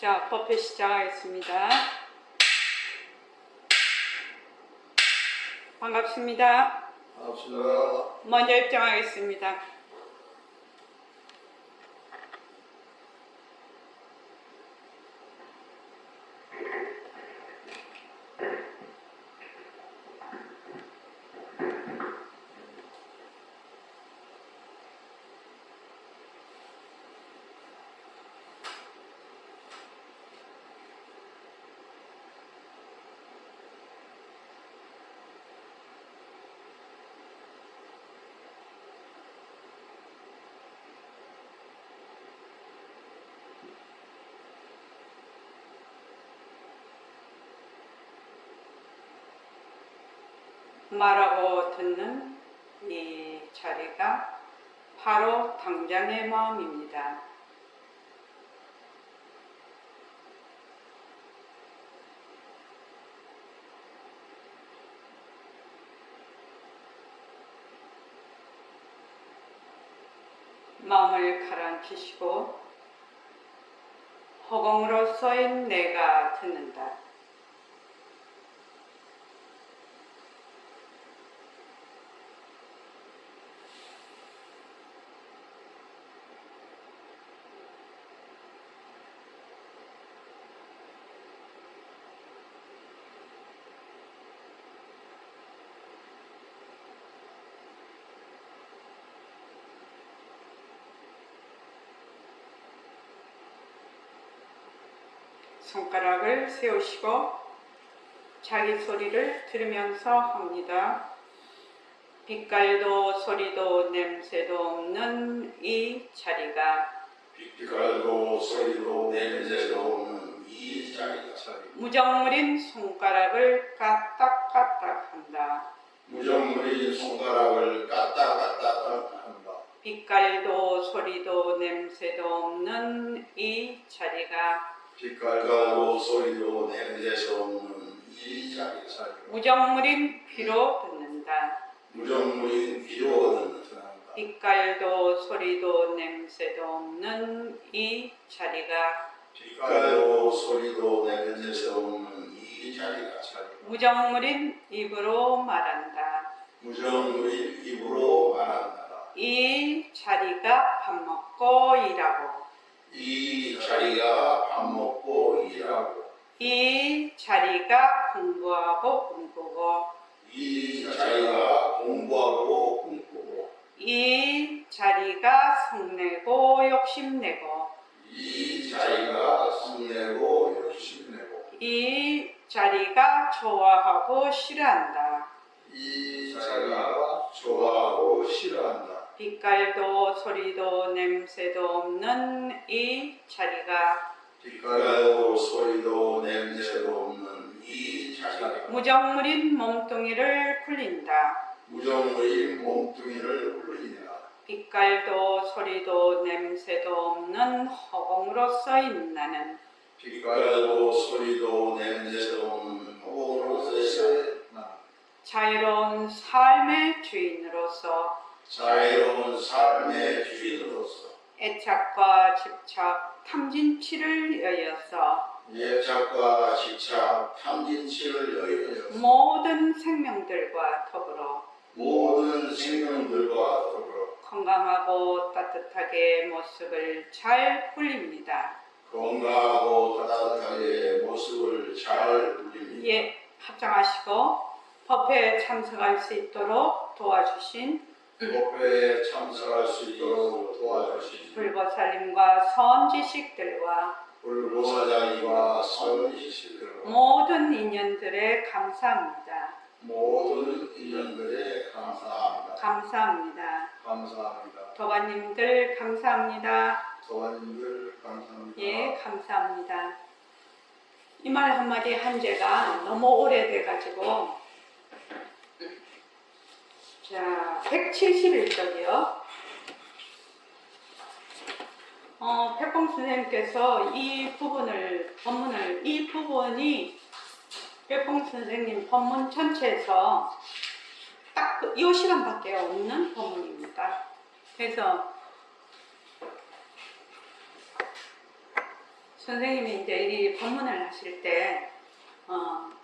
자, 법회 시작하겠습니다. 반갑습니다. 반갑습니다. 먼저 입장하겠습니다. 말하고 듣는 이 자리가 바로 당장의 마음입니다. 마음을 가라앉히시고 허공으로서의 내가 듣는다. 손가락을 세우시고 자기 소리를 들으면서 합니다. 빛깔도 소리도 냄새도 없는 이 자리가 빛깔도 소리도 냄새도 없는 이 자리가 무정물인 손가락을 까딱까딱 한다. 무정물인 손가락을 까딱까딱 한다. 빛깔도 소리도 냄새도 없는 이 자리가 빛깔도 소리도 냄새도 없는 이 자리가 무정물인 귀로 듣는다. 무정물인 귀로 듣는다. 빛깔도 소리도 냄새도 없는 이 자리가 빛깔도 소리도 냄새도 없는 이 자리가 무정물인 입으로 말한다. 무정물인 입으로 말한다. 이 자리가 밥 먹고 일하고 이 자리가 밥 먹고 일하고 이 자리가 공부하고 꿈꾸고 이 자리가 공부하고 꿈꾸고 이 자리가 성내고 욕심내고 이 자리가 성내고 욕심내고 이 자리가 좋아하고 싫어한다. 이 자리가 좋아하고 싫어한다. 빛깔도 소리도 냄새도 없는 이 자리가 빛깔도 소리도 냄새도 없는 이 자리가 무정물인 몸뚱이를 굴린다. 무정물인 몸뚱이를 굴린다. 빛깔도 소리도 냄새도 없는 허공으로서 있나는 빛깔도 소리도 냄새도 없는 허공으로서 자유로운 삶의 주인으로서 자유로운 삶의 주인으로서 애착과 집착, 탐진치를 여여서 예착과 집착, 탐진치를 여여서 모든 생명들과 더불어 모든 생명들과 더불어 건강하고 따뜻하게 모습을 잘 굴립니다. 건강하고 따뜻하게 모습을 잘 굴립니다. 예, 합장하시고 법회에 참석할 수 있도록 도와주신 법회에 참석할 수 있도록 도와주신 불보살님과 선지식들과 불보살님과 선지식들 모든 인연들에 감사합니다. 모든 인연들에 감사합니다. 감사합니다. 감사합니다. 도반님들 감사합니다. 도와님들 감사합니다. 예, 감사합니다. 이 말 한마디 한 지가 너무 오래돼가지고 자, 171쪽이요. 백봉 선생님께서 이 법문을 이 부분이 백봉 선생님 법문 전체에서 딱 이 시간밖에 없는 법문입니다. 그래서 선생님이 이제 이 법문을 하실 때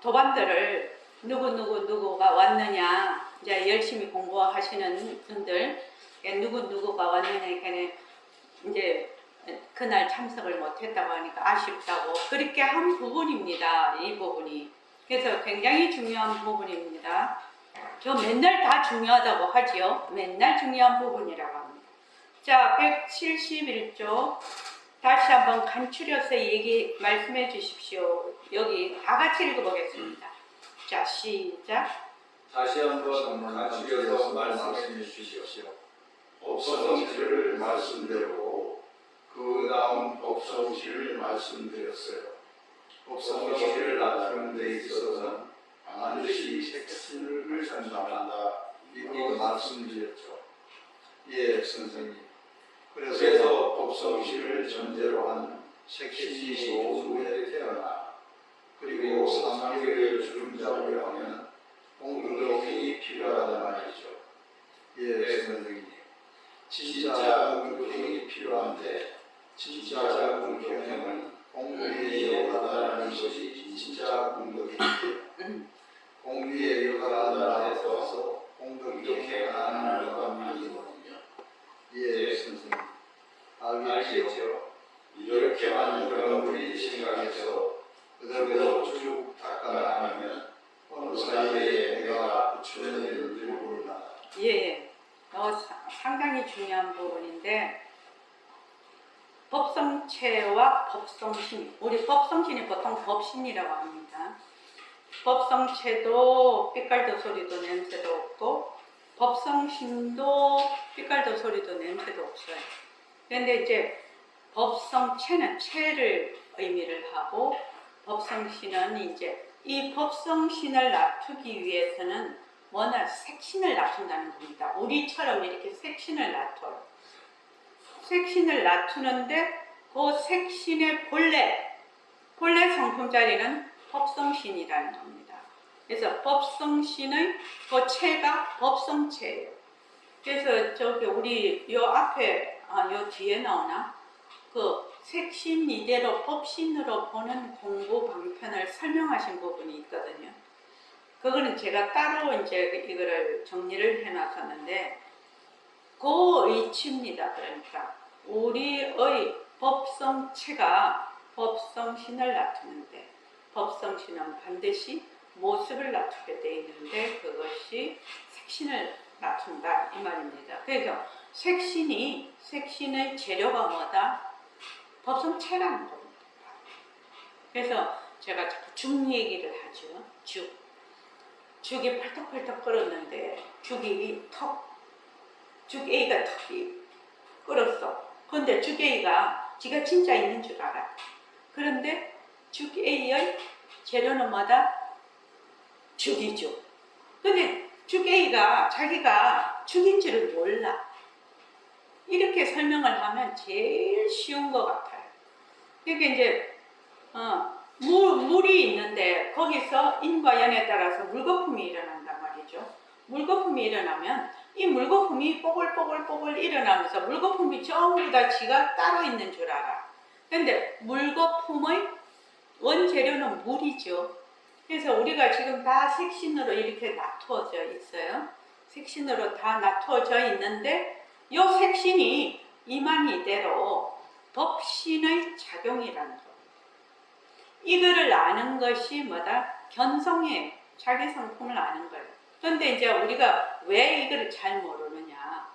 도반들을 누구가 왔느냐, 이제 열심히 공부하시는 분들 누구가 왔느냐, 이렇게 이제 그날 참석을 못했다고 하니까 아쉽다고 그렇게 한 부분입니다. 이 부분이. 그래서 굉장히 중요한 부분입니다. 저 맨날 다 중요하다고 하지요. 맨날 중요한 부분이라고 합니다. 자, 171조 다시 한번 간추려서 말씀해 주십시오. 여기 다 같이 읽어보겠습니다. 자, 시작. 다시 한번 간추려서 말씀해 주십시오. 법성실을 말씀드렸고 그 다음 법성실을 말씀드렸어요. 법성실을 나타내는 데 있어서는 반드시 색신을 전담한다 이렇게 말씀드렸죠. 예, 선생님. 그래서 법성실을 전제로 한 색신이 좋은 후에 태어나 그리고 3개월 주름잡이를 하면 공덕이 필요하단 말이죠. 예, 선생님. 진짜 공덕이 필요한데 진짜 공덕형은 공위에 역할하는 것이 진짜 공덕인데 공위에 역할한다 해서 공덕형에 하나는 것만이거든요. 예, 선생님. 알겠죠? 이렇게만 여러분이 생각해서 그대로 쭉 닦아나가면 어느 사이에 내가 붙여야 되는지 모르나. 예, 상당히 중요한 부분인데 법성체와 법성신, 우리 법성신이 보통 법신이라고 합니다. 법성체도 삐깔도 소리도 냄새도 없고 법성신도 삐깔도 소리도 냄새도 없어요. 그런데 이제 법성체는 체를 의미를 하고 법성신은 이제 이 법성신을 낮추기 위해서는 뭐나 색신을 낮춘다는 겁니다. 우리처럼 이렇게 색신을 낮춰요. 색신을 낮추는데 그 색신의 본래 성품자리는 법성신이라는 겁니다. 그래서 법성신의 그 체가 법성체예요. 그래서 저기 우리 요 앞에 요 뒤에 나오나 그 색신 이대로 법신으로 보는 공부 방편을 설명하신 부분이 있거든요. 그거는 제가 따로 이제 이거를 정리를 해놨었는데 그 이치입니다. 그러니까 우리의 법성체가 법성신을 낮추는데 법성신은 반드시 모습을 낮추게 되어 있는데 그것이 색신을 낮춘다 이 말입니다. 그래서 색신의 재료가 뭐다? 법성체라는 겁니다. 그래서 제가 자꾸 죽 얘기를 하죠. 죽이 펄떡펄떡 끓었는데 죽 A가 턱이 끓었어. 그런데 죽 A가 지가 진짜 있는 줄 알아. 그런데 죽 A의 재료는 뭐다? 죽이죠. 근데 죽 A가 자기가 죽인 줄을 몰라. 이렇게 설명을 하면 제일 쉬운 것 같아요. 그러니까 이제 물이 있는데 거기서 인과 연에 따라서 물거품이 일어난단 말이죠. 물거품이 일어나면 이 물거품이 뽀글뽀글 일어나면서 물거품이 전부 다 지가 따로 있는 줄 알아. 그런데 물거품의 원재료는 물이죠. 그래서 우리가 지금 다 색신으로 이렇게 나누어져 있어요. 색신으로 다 나누어져 있는데 이 색신이 이만희대로 법신의 작용이라는 거. 이거를 아는 것이 뭐다? 견성의 자기 성품을 아는 거예요. 그런데 이제 우리가 왜 이거를 잘 모르느냐,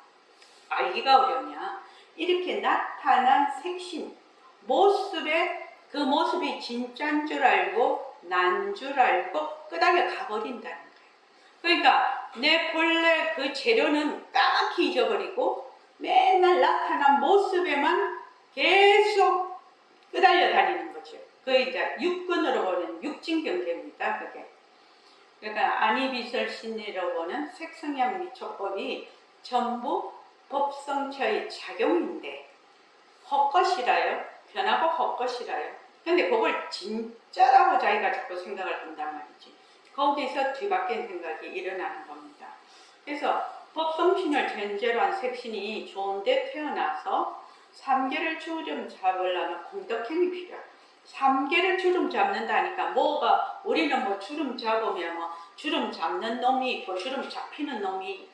알기가 어렵냐, 이렇게 나타난 색신, 그 모습이 진짜인 줄 알고 난 줄 알고 끄덕여 가버린다는 거예요. 그러니까 내 본래 그 재료는 까맣게 잊어버리고 맨날 나타난 모습에만 계속 끄달려 다니는 거죠. 그게 이제 육근으로 보는 육진경계입니다. 그게. 그러니까 안이비설신이라고 보는 색성향 미촉법이 전부 법성체의 작용인데 헛것이라요. 변하고 헛것이라요. 근데 그걸 진짜라고 자기가 자꾸 생각을 한단 말이지. 거기서 뒤바뀐 생각이 일어나는 겁니다. 그래서 법성신을 전제로 한 색신이 좋은데 태어나서 3개를 주름 잡으려면 공덕행이 필요해요. 3개를 주름 잡는다니까 뭐가 우리는 뭐 주름 잡으면 뭐 주름 잡는 놈이 있고 주름 잡히는 놈이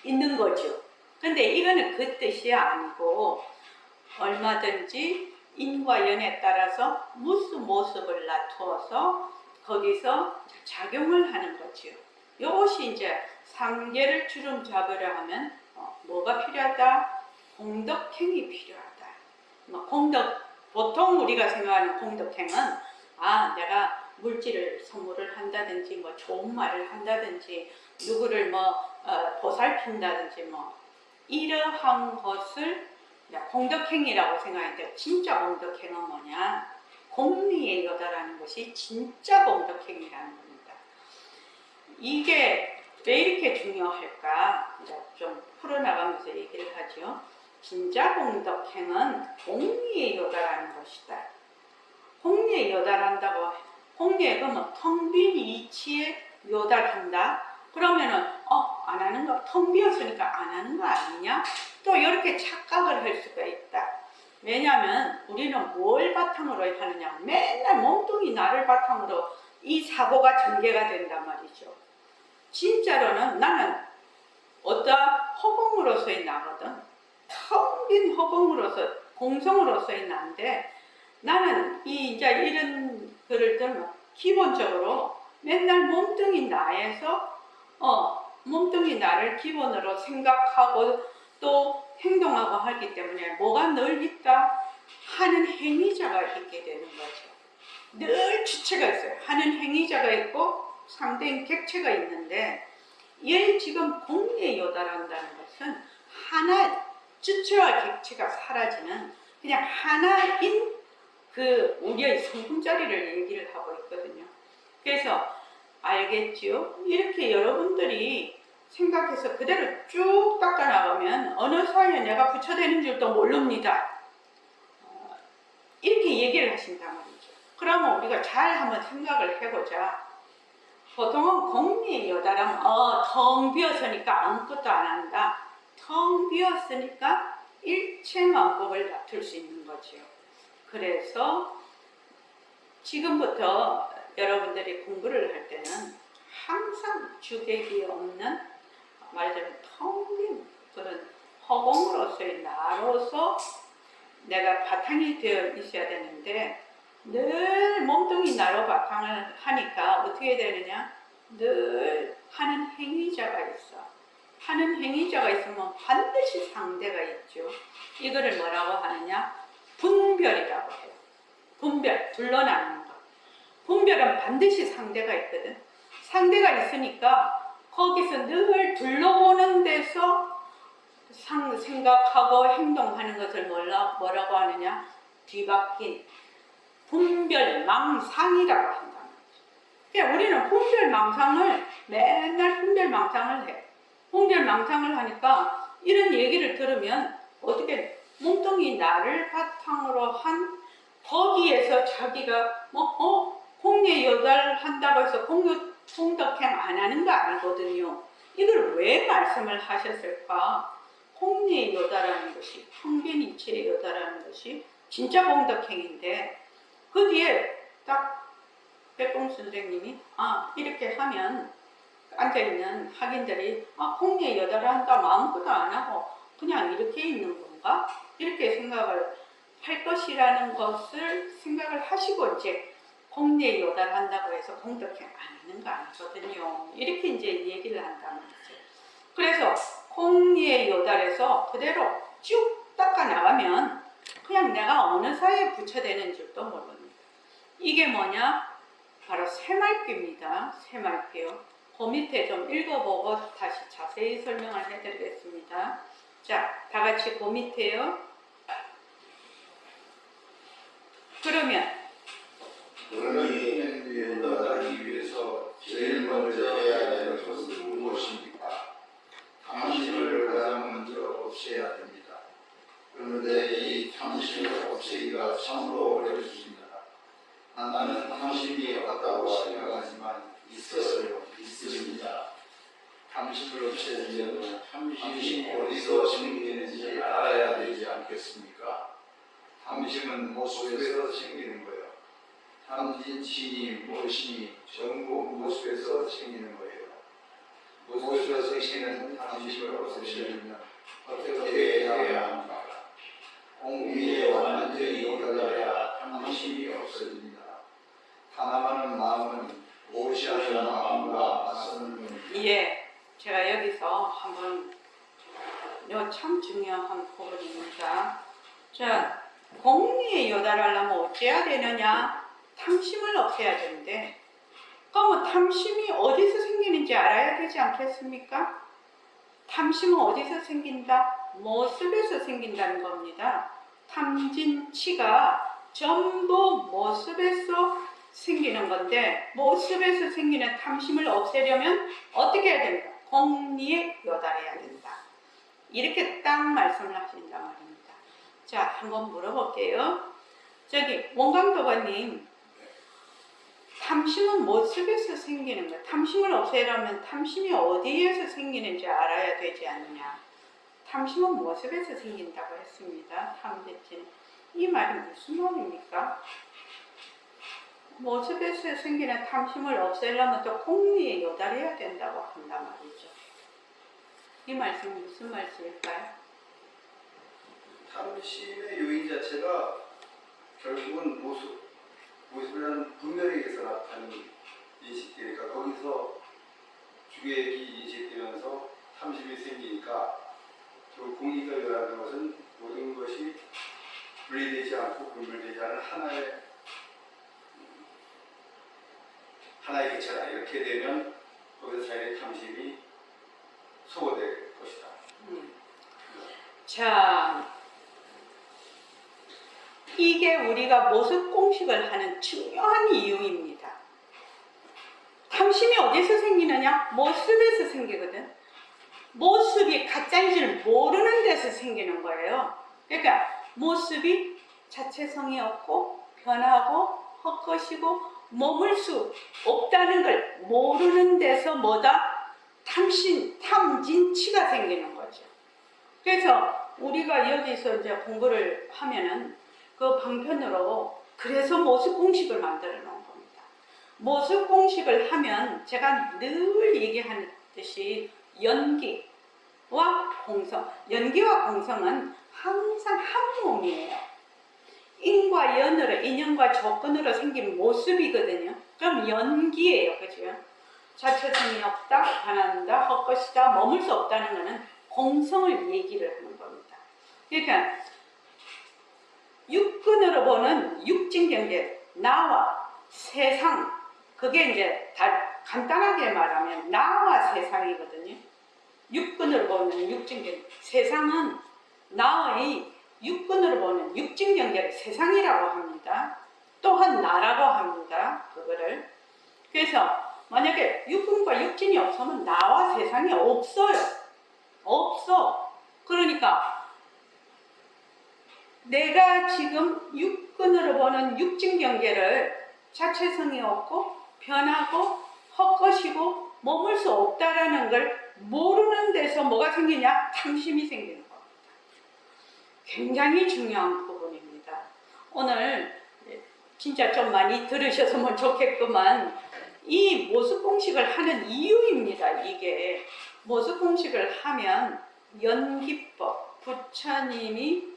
있는 거죠. 근데 이거는 그 뜻이 아니고 얼마든지 인과 연에 따라서 무슨 모습을 나타내서 거기서 작용을 하는 거죠. 이것이 이제 3개를 주름 잡으려 하면 뭐가 필요하다? 공덕행이 필요하다. 보통 우리가 생각하는 공덕행은 내가 물질을 선물을 한다든지 뭐 좋은 말을 한다든지 누구를 보살핀다든지 이러한 것을 공덕행이라고 생각하는데 진짜 공덕행은 뭐냐? 공리의 여다라는 것이 진짜 공덕행이라는 겁니다. 이게 왜 이렇게 중요할까? 이제 좀 풀어나가면서 얘기를 하죠. 진짜 공덕행은 공리의 여다라는 것이다. 공리에 여달한다고 공리에 그러면 텅 빈 이치에 여달한다. 그러면은 안 하는 거 텅 비었으니까 안 하는 거 아니냐? 또 이렇게 착각을 할 수가 있다. 왜냐하면 우리는 뭘 바탕으로 하느냐? 맨날 몸뚱이 나를 바탕으로 이 사고가 전개가 된단 말이죠. 진짜로는 나는 어떠한 허공으로서의 나거든. 텅 빈 허공으로서 공성으로서의 나인데 나는 이제 이런 글을 들으면 기본적으로 맨날 몸뚱이 나에서 몸뚱이 나를 기본으로 생각하고 또 행동하고 하기 때문에 뭐가 늘 있다? 하는 행위자가 있게 되는 거죠. 늘 주체가 있어요. 하는 행위자가 있고 상대인 객체가 있는데 이 지금 공리에 요달한다는 것은 하나 주체와 객체가 사라지는 그냥 하나인 그 우리의 성품자리를 얘기를 하고 있거든요. 그래서 알겠지요? 이렇게 여러분들이 생각해서 그대로 쭉 닦아나가면 어느 사이에 내가 부처되는 줄도 모릅니다. 이렇게 얘기를 하신단 말이죠. 그러면 우리가 잘 한번 생각을 해보자. 보통은 공리에 여달하면 텅 비었으니까 아무것도 안 한다. 텅 비었으니까 일체만법을 다툴 수 있는 거죠. 그래서 지금부터 여러분들이 공부를 할 때는 항상 주객이 없는 말하자면 텅 빈 그런 허공으로서의 나로서 내가 바탕이 되어 있어야 되는데 늘 몸뚱이 나로 바탕을 하니까 어떻게 되느냐? 늘 하는 행위자가 있어. 하는 행위자가 있으면 반드시 상대가 있죠. 이거를 뭐라고 하느냐? 분별이라고 해요. 분별, 둘러나는 것. 분별은 반드시 상대가 있거든. 상대가 있으니까 거기서 늘 둘러보는 데서 생각하고 행동하는 것을 뭐라고 하느냐? 뒤바뀐 분별망상이라고 한다는 거죠. 그러니까 우리는 분별망상을 맨날 분별망상을 해. 분별망상을 하니까 이런 얘기를 들으면 어떻게 몸뚱이 나를 바탕으로 한 거기에서 자기가 공리에 여달한다고 해서 공덕행 안 하는 거 아니거든요. 이걸 왜 말씀을 하셨을까? 공리에 여달하는 것이 텅 빈 이치에 여달하는 것이 진짜 공덕행인데 그 뒤에 딱 백봉 선생님이 이렇게 하면 앉아있는 학인들이 공리에 여달한다 아무것도 안 하고 그냥 이렇게 있는 건가? 이렇게 생각을 할 것이라는 것을 생각을 하시고 이제 공리에 요달한다고 해서 공덕행 안 하는 거 아니거든요. 이렇게 이제 얘기를 한다는 거죠. 그래서 공리에 요달해서 그대로 쭉 닦아 나가면 그냥 내가 어느 사이에 부처되는 줄도 모릅니다. 이게 뭐냐? 바로 새말귀입니다. 새말귀요. 그 밑에 좀 읽어보고 다시 자세히 설명을 해드리겠습니다. 자, 다 같이 그 밑에요. 그러면 공리에 여달하기 위해서 제일 먼저 해야 되는 것은 무엇입니까? 탐심을 가장 먼저 없애야 됩니다. 그런데 이 탐심을 없애기가 참으로 어렵습니다. 나는 탐심이 없다고 생각하지만 있어요. 있습니다. 탐심을 없애려면 탐심이 어디서 생기는지 알아야 되지 않겠습니까? 탐심은 모습에서 생기는 거예요. 탐진치니 모심이 전부 모습에서 생기는 거예요. 모습에서 생기는 탐심을 없애시려면 어떻게 해야 합니까? 공의에 완전히 이끌어야 탐심이 없어집니다. 탐하는 마음은 오시하는 마음과 맞서는 것입니다. 예, 제가 여기서 한번 이거 참 중요한 부분입니다. 자, 공리에 요달하려면 어찌해야 되느냐? 탐심을 없애야 되는데, 그러면 탐심이 어디서 생기는지 알아야 되지 않겠습니까? 탐심은 어디서 생긴다? 모습에서 생긴다는 겁니다. 탐진치가 전부 모습에서 생기는 건데, 모습에서 생기는 탐심을 없애려면 어떻게 해야 됩니까? 공리에 요달해야 된다. 이렇게 딱 말씀을 하신단 말입니다. 자, 한번 물어볼게요. 저기 원광도가님, 탐심은 모습에서 생기는 거예요. 탐심을 없애려면 탐심이 어디에서 생기는지 알아야 되지 않느냐. 탐심은 모습에서 생긴다고 했습니다. 탐진치는. 이 말이 무슨 말입니까? 모습에서 생기는 탐심을 없애려면 또 공리에 요달해야 된다고 한단 말이죠. 이 말씀은 무슨 말씀일까요? 탐심의 요인 자체가 결국은 모습이라는 분별에게서 나타나는 인식되니까 거기서 주객이 인식되면서 탐심이 생기니까 그 공리가 요라는 것은 모든 것이 분리되지 않고 분별되지 않은 하나의 개체다. 이렇게 되면 거기서 자연의 탐심이 소거될 것이다. 자, 이게 우리가 모습 공식을 하는 중요한 이유입니다. 탐심이 어디서 생기느냐? 모습에서 생기거든. 모습이 가짜인지를 모르는 데서 생기는 거예요. 그러니까 모습이 자체성이 없고 변하고 헛것이고 머물 수 없다는 걸 모르는 데서 뭐다? 탐진치가 생기는 거죠. 그래서 우리가 여기서 이제 공부를 하면은 그 방편으로 그래서 모습 공식을 만들어 놓은 겁니다. 모습 공식을 하면 제가 늘 얘기하듯이 연기와 공성, 연기와 공성은 항상 한 몸이에요. 인과 연으로, 인연과 조건으로 생긴 모습이거든요. 그럼 연기예요. 그죠? 자체성이 없다, 변한다, 헛것이다, 머물 수 없다는 것은 공성을 얘기를 하는 겁니다. 그러니까 육근으로 보는 육진경계, 나와 세상, 그게 이제 다 간단하게 말하면 나와 세상이거든요. 육근으로 보는 육진경계, 세상은 나의 육근으로 보는 육진경계를 세상이라고 합니다. 또한 나라고 합니다. 그거를. 그래서 만약에 육근과 육진이 없으면 나와 세상이 없어요. 없어. 그러니까 내가 지금 육근으로 보는 육진경계를 자체성이 없고 변하고 헛것이고 머물 수 없다라는 걸 모르는 데서 뭐가 생기냐? 탐심이 생기는 겁니다. 굉장히 중요한 부분입니다. 오늘 진짜 좀 많이 들으셨으면 좋겠구만. 이 모습 공식을 하는 이유입니다. 이게 모습 공식을 하면 연기법, 부처님이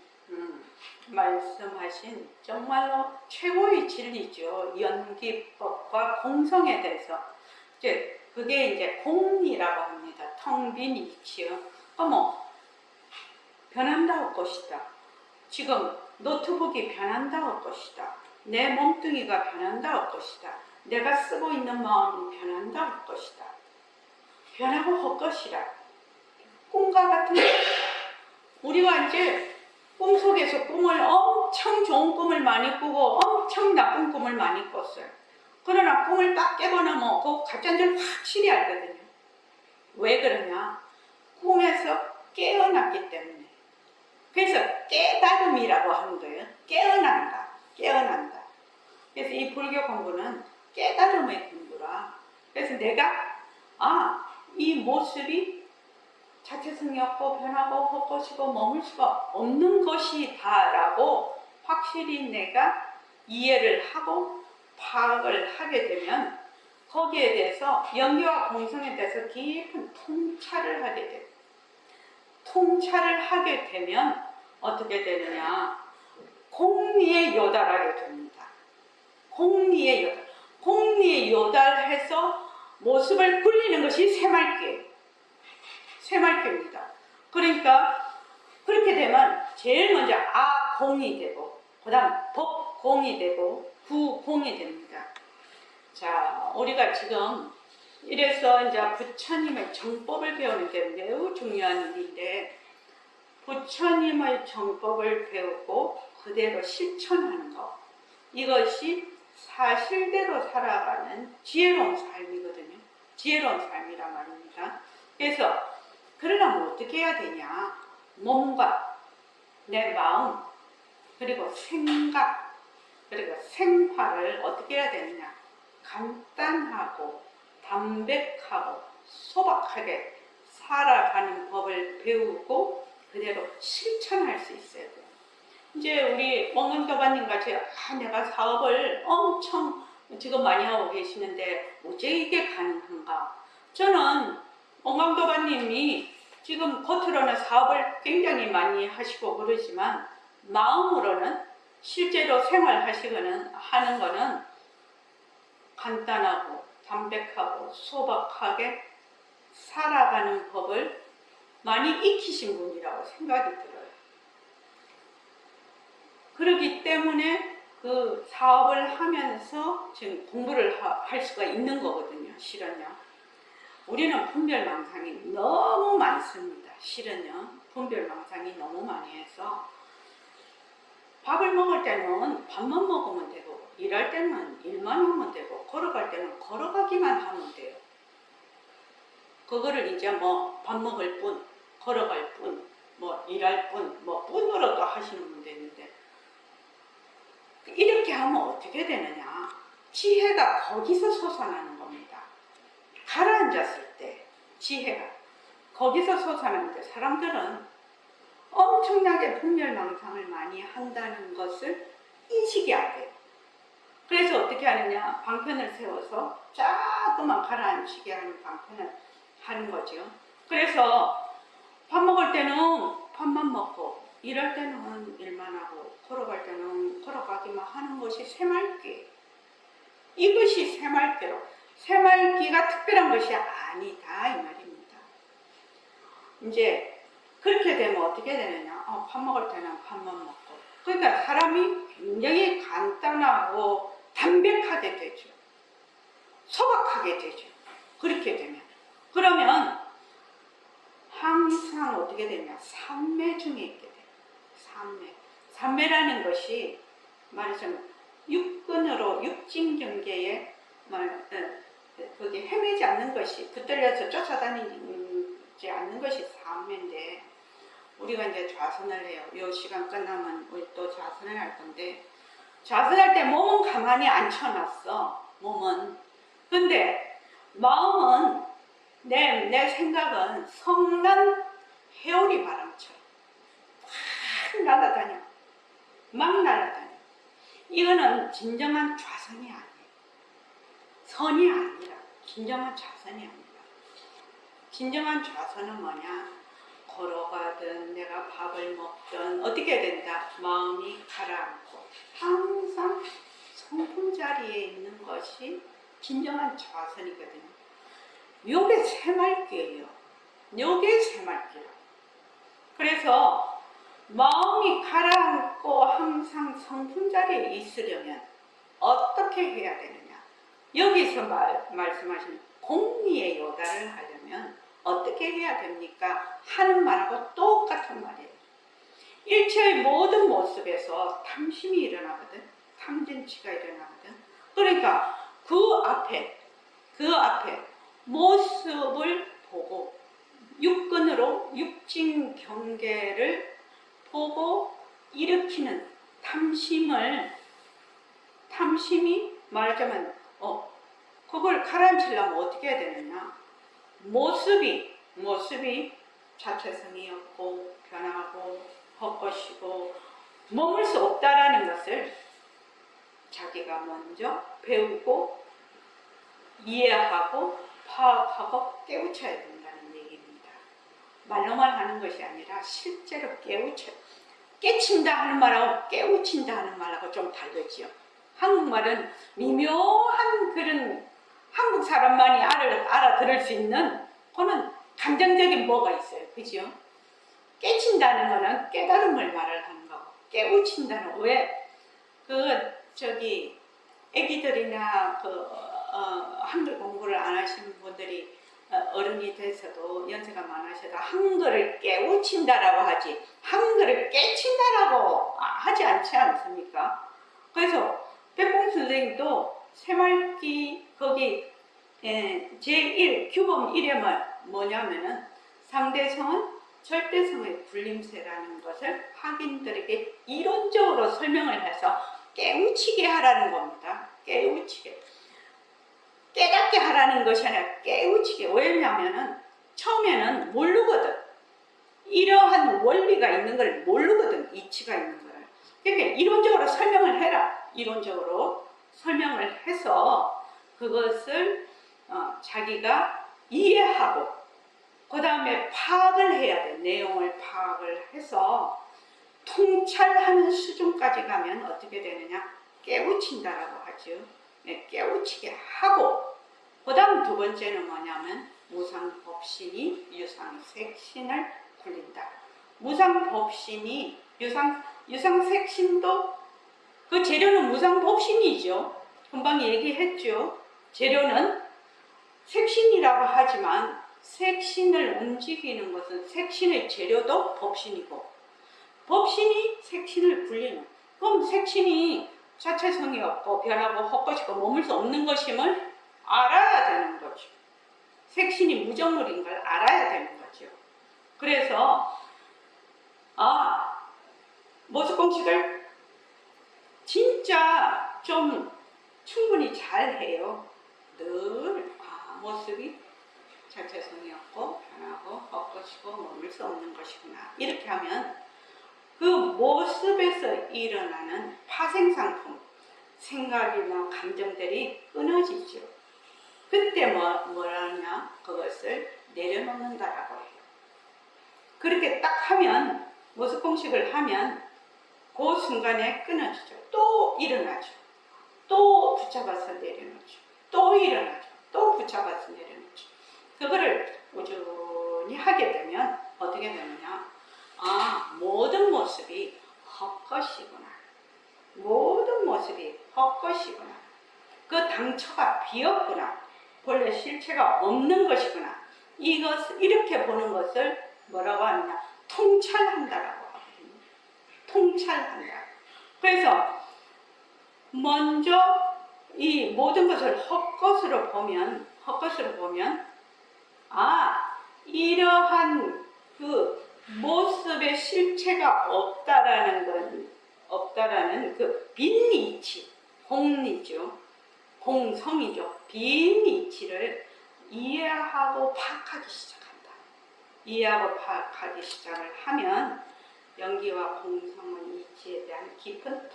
말씀하신 정말로 최고의 진리죠. 연기법과 공성에 대해서. 이제 그게 이제 공리라고 합니다. 텅 빈 이치요. 변한다 할 것이다. 지금 노트북이 변한다 할 것이다. 내 몸뚱이가 변한다 할 것이다. 내가 쓰고 있는 마음이 변한다 할 것이다. 변하고 헛것이라. 꿈과 같은 우리가 이제 꿈속에서 꿈을 엄청 좋은 꿈을 많이 꾸고 엄청 나쁜 꿈을 많이 꿨어요. 그러나 꿈을 딱 깨고 나면 그 가짜인 줄 확실히 알거든요. 왜 그러냐? 꿈에서 깨어났기 때문에. 그래서 깨달음이라고 하는 거예요. 깨어난다. 깨어난다. 그래서 이 불교 공부는 깨달음의 공부라. 그래서 내가 이 모습이 자체성이 없고 변하고 헛것이고 머물 수가 없는 것이다라고 확실히 내가 이해를 하고 파악을 하게 되면 거기에 대해서 연계와 공성에 대해서 깊은 통찰을 하게 돼요. 통찰을 하게 되면 어떻게 되느냐? 공리에 요달하게 됩니다. 공리에 요달. 공리에 요달해서 모습을 굴리는 것이 새말기예요. 새말기입니다. 그러니까 그렇게 되면 제일 먼저 아공이 되고 그 다음 법공이 되고 부공이 됩니다. 자, 우리가 지금 이래서 이제 부처님의 정법을 배우는 게 매우 중요한 일인데 부처님의 정법을 배우고 그대로 실천하는 것, 이것이 사실대로 살아가는 지혜로운 삶이거든요. 지혜로운 삶이란 말입니다. 그래서 그러려면 어떻게 해야 되냐? 몸과 내 마음 그리고 생각 그리고 생활을 어떻게 해야 되느냐? 간단하고 담백하고 소박하게 살아가는 법을 배우고 그대로 실천할 수 있어야 돼요. 이제 우리 원광도반님 같이 내가 사업을 엄청 지금 많이 하고 계시는데 어째 이게 가능한가? 저는 원광도반님이 지금 겉으로는 사업을 굉장히 많이 하시고 그러지만 마음으로는 실제로 생활하시거는 하는 거는 간단하고 담백하고 소박하게 살아가는 법을 많이 익히신 분이라고 생각이 들어요. 그렇기 때문에 그 사업을 하면서 지금 공부를 할 수가 있는 거거든요. 실은요. 우리는 분별망상이 너무 많습니다. 실은요. 분별망상이 너무 많이 해서 밥을 먹을 때는 밥만 먹으면 되고 일할 때는 일만 하면 되고 걸어갈 때는 걸어가기만 하면 돼요. 그거를 이제 뭐 밥 먹을 뿐, 걸어갈 뿐, 뭐 일할 뿐, 뭐 뿐으로도 하시는 분도 있는데 이렇게 하면 어떻게 되느냐? 지혜가 거기서 솟아나는 겁니다. 가라앉았을 때 지혜가 거기서 솟아나는데 사람들은 엄청나게 분별망상을 많이 한다는 것을 인식이 안 돼요. 그래서 어떻게 하느냐? 방편을 세워서 조금만 가라앉히게 하는 방편을 하는 거죠. 그래서 밥 먹을 때는 밥만 먹고 일할 때는 일만 하고 걸어갈 때는 걸어가기만 하는 것이 새말기. 이것이 새말기로 새말기가 특별한 것이 아니다 이 말입니다. 이제 그렇게 되면 어떻게 되느냐? 밥 먹을 때는 밥만 먹고 그러니까 사람이 굉장히 간단하고 담백하게 되죠. 소박하게 되죠. 그렇게 되면 그러면 항상 어떻게 되냐? 삼매 중에 있게 돼요. 삼매라는 것이 말하자면 육근으로 육진 경계에 거기 헤매지 않는 것이 붙들려서 쫓아다니지 않는 것이 삼매인데 우리가 이제 좌선을 해요. 이 시간 끝나면 우리 또 좌선을 할 건데 좌선할 때 몸은 가만히 앉혀놨어. 몸은. 근데 마음은 내 생각은 성난 해오리 바람처럼 막 날아다녀. 막 날아다녀. 이거는 진정한 좌선이 아니에요. 선이 아니라 진정한 좌선이 아니라 진정한 좌선은 뭐냐? 걸어가든 내가 밥을 먹든 어떻게 해야 된다? 마음이 가라앉고 항상 성품 자리에 있는 것이 진정한 좌선이거든요. 요게 새말기예요. 요게 새말기라. 그래서 마음이 가라앉고 항상 성품 자리에 있으려면 어떻게 해야 되느냐? 여기서 말씀하신 공리에 요달을 하려면 어떻게 해야 됩니까? 하는 말하고 똑같은 말이에요. 일체의 모든 모습에서 탐심이 일어나거든. 탐진치가 일어나거든. 그러니까 그 앞에 모습을 보고 육근으로 육진 경계를 보고 일으키는 탐심이 말하자면 그걸 가라앉히려면 어떻게 해야 되느냐? 모습이 자체성이 없고 변하고 헛것이고 머물 수 없다라는 것을 자기가 먼저 배우고 이해하고 파악하고 깨우쳐야 된다는 얘기입니다. 말로만 하는 것이 아니라 실제로 깨친다 하는 말하고 깨우친다 하는 말하고 좀 다르지요. 한국말은 미묘한 그런 한국 사람만이 알아들을 수 있는 그런 감정적인 뭐가 있어요. 그죠? 깨친다는 거는 깨달음을 말을 하는 거고, 깨우친다는 왜 애기들이나 한글 공부를 안 하시는 분들이 어른이 돼서도 연세가 많으셔도 한글을 깨우친다라고 하지 한글을 깨친다라고 하지 않지 않습니까? 그래서 백봉 선생님도 새말기 거기 제1 규범 1에 뭐냐면은 상대성은 절대성의 불림세라는 것을 학인들에게 이론적으로 설명을 해서 깨우치게 하라는 겁니다. 깨우치게. 깨닫게 하라는 것이 아니라 깨우치게. 왜냐하면 처음에는 모르거든. 이러한 원리가 있는 걸 모르거든. 이치가 있는 걸. 그러니까 이론적으로 설명을 해라. 이론적으로 설명을 해서 그것을 자기가 이해하고 그 다음에 파악을 해야 돼. 내용을 파악을 해서 통찰하는 수준까지 가면 어떻게 되느냐? 깨우친다라고 하죠. 네, 깨우치게 하고 그 다음 두 번째는 뭐냐면 무상법신이 유상색신을 굴린다. 무상법신이 유상색신도 그 재료는 무상법신이죠. 금방 얘기했죠. 재료는 색신이라고 하지만 색신을 움직이는 것은 색신의 재료도 법신이고 법신이 색신을 굴리는 그럼 색신이 자체성이 없고 변하고 헛것이고 머물 수 없는 것임을 알아야 되는 거죠. 색신이 무정물인 걸 알아야 되는 거죠. 그래서 모습공식을 진짜 좀 충분히 잘 해요. 늘 모습이 자체성이 없고 변하고 헛것이고 머물 수 없는 것이구나. 이렇게 하면 그 모습에서 일어나는 파생상품, 생각이나 감정들이 끊어지죠. 그때 뭐라냐? 그것을 내려놓는다라고 해요. 그렇게 딱 하면, 모습공식을 하면 그 순간에 끊어지죠. 또 일어나죠. 또 붙잡아서 내려놓죠. 또 일어나죠. 또 붙잡아서 내려놓죠. 그거를 꾸준히 하게 되면 어떻게 되느냐? 모든 모습이 헛것이구나. 모든 모습이 헛것이구나. 그 당처가 비었구나. 본래 실체가 없는 것이구나. 이렇게 보는 것을 뭐라고 하느냐? 통찰한다라고 하거든요. 통찰한다. 그래서 먼저 이 모든 것을 헛것으로 보면 이러한 그 모습의 실체가 없다라는 그 빈 이치, 공리죠. 공성이죠. 빈 이치를 이해하고 파악하기 시작한다. 이해하고 파악하기 시작을 하면 연기와 공성의 이치에 대한 깊은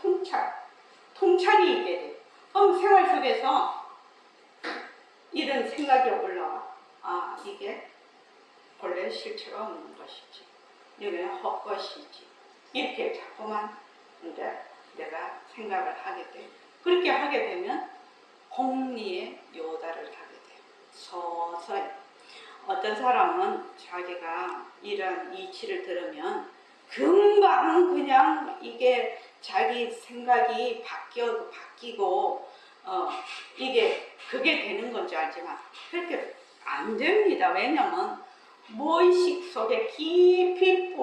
통찰이 있게 돼. 그럼 생활 속에서 이런 생각이 올라와. 이게 본래 실체가 없는 것이지. 이게 헛것이지. 이렇게 자꾸만 이제 내가 생각을 하게 돼. 그렇게 하게 되면 공리의 요다를 하게 돼. 서서히. 어떤 사람은 자기가 이런 이치를 들으면 금방 그냥 이게 자기 생각이 바뀌고 이게 그게 되는 건지 알지만 그렇게 안 됩니다. 왜냐면 무의식 속에 깊이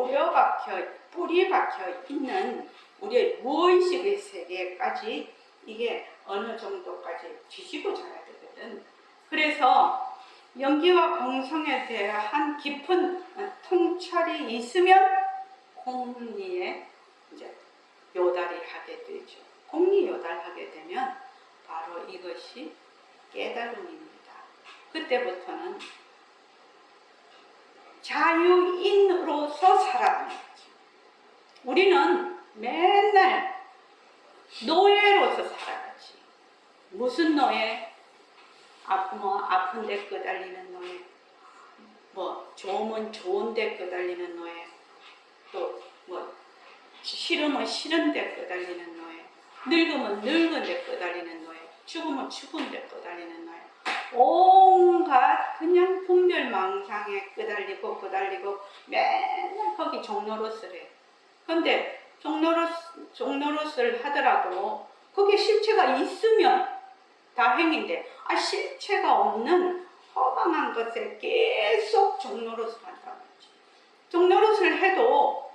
뿌리 박혀 있는 우리의 무의식의 세계까지 이게 어느 정도까지 뒤집어 져야 되거든. 그래서 연기와 공성에 대한 깊은 통찰이 있으면 공리에 이제 요달이 하게 되죠. 공리 요달하게 되면 바로 이것이 깨달음입니다. 그때부터는 자유인으로서 살아가는 거죠. 우리는 맨날 노예로서 살아가요. 무슨 노예? 아픈데 끄달리는 노예. 좋으면 좋은데 끄달리는 노예. 또 싫으면 싫은데 끄달리는 노예. 늙으면 늙은데 끄달리는 노예. 죽으면 죽은데 끄달리는 노예. 온갖 그냥 분별망상에 끄달리고 맨날 거기 종노릇을 해. 근데 종노릇을 하더라도 거기에 실체가 있으면 다행인데 실체가 없는 허망한 것에 계속 종노릇을 한다는 거지. 종노릇을 해도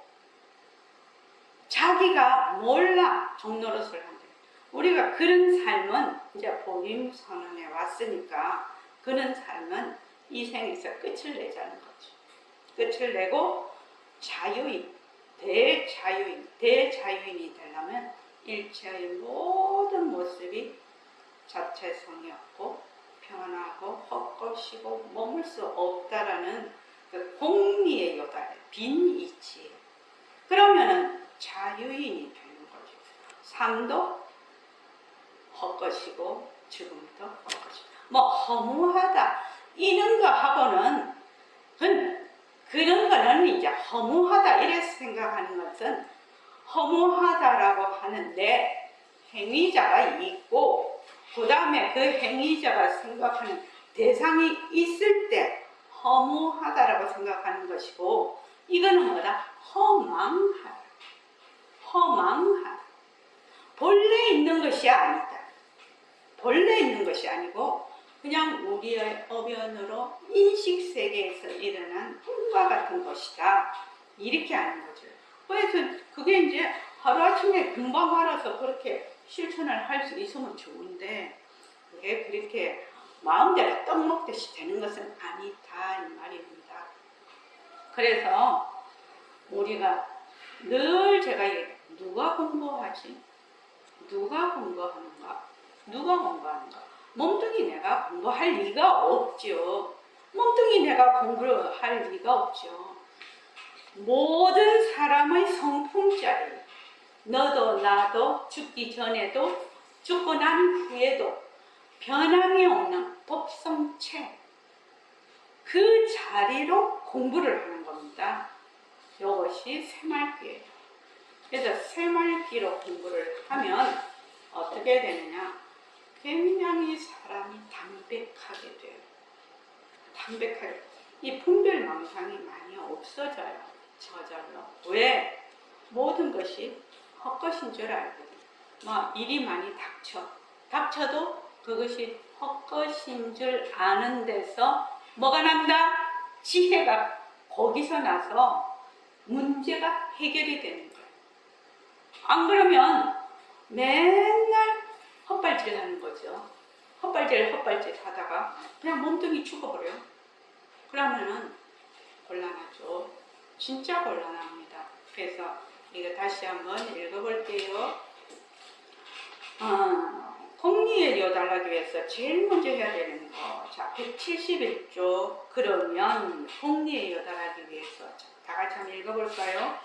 자기가 몰라 종노릇을 한다. 우리가 그런 삶은 이제 보림선언에 왔으니까 그런 삶은 이 생에서 끝을 내자는 거죠. 끝을 내고 자유인, 대자유인이 되려면 일체의 모든 모습이 자체성이 없고 변하고 헛것이고 머물 수 없다라는 그 공리의 요단에 빈 이치. 그러면은 자유인이 되는 거죠. 삶도 헛것이고 죽음도 헛것이고 허무하다 이런 거 하고는 그런 거는 이제 허무하다 이래서 생각하는 것은 허무하다라고 하는데 행위자가 있고 그 다음에 그 행위자가 생각하는 대상이 있을 때 허무하다라고 생각하는 것이고 이거는 뭐다? 허망하다. 본래 있는 것이 아니다. 본래 있는 것이 아니고 그냥 우리의 어변으로 인식세계에서 일어난 꿈과 같은 것이다. 이렇게 하는 거죠. 그래서 그게 이제 하루아침에 금방 알아서 그렇게 실천을 할 수 있으면 좋은데 그게 그렇게 마음대로 떡 먹듯이 되는 것은 아니다 이 말입니다. 그래서 우리가 늘 제가 얘기해요. 누가 공부하지? 누가 공부하는가? 몸뚱이 내가 공부할 리가 없죠. 몸뚱이 내가 공부를 할 리가 없죠. 모든 사람의 성품짜리 너도 나도 죽기 전에도 죽고 난 후에도 변함이 없는 법성체 그 자리로 공부를 하는 겁니다. 이것이 새말기예요. 그래서 새말기로 공부를 하면 어떻게 되느냐? 굉장히 사람이 담백하게 돼요. 담백하게. 이 분별망상이 많이 없어져요. 저절로. 왜? 모든 것이 헛것인 줄 알거든. 일이 많이 닥쳐도 그것이 헛것인 줄 아는 데서 뭐가 난다? 지혜가 거기서 나서 문제가 해결이 되는 거예요. 안 그러면 맨날 헛발질 하는 거죠. 헛발질 하다가 그냥 몸뚱이 죽어버려요. 그러면은 곤란하죠. 진짜 곤란합니다. 그래서 이거 다시 한번 읽어볼게요. 공리에 이어달라기 위해서 제일 먼저 해야 되는 거. 자, 171조. 그러면 공리에 이어달라기 위해서. 자, 다 같이 한번 읽어볼까요?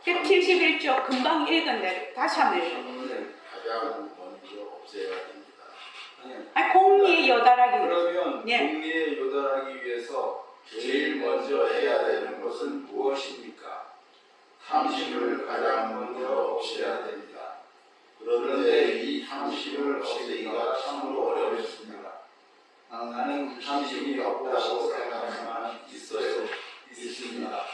171조 금방 읽었는데 다시 한번 읽어볼게요. 가장 먼저 없애야 됩니다. 공리에 이어달하기 위해서. 그러면 공리에 요달하기 위해서 제일 먼저 해야 되는 것은 무엇입니까? 탐심을 가장 먼저 없애야 됩니다. 그런데 이 탐심을 없애기가 참으로 어렵습니다. 나는 탐심이 없다고 생각하지만 있습니다.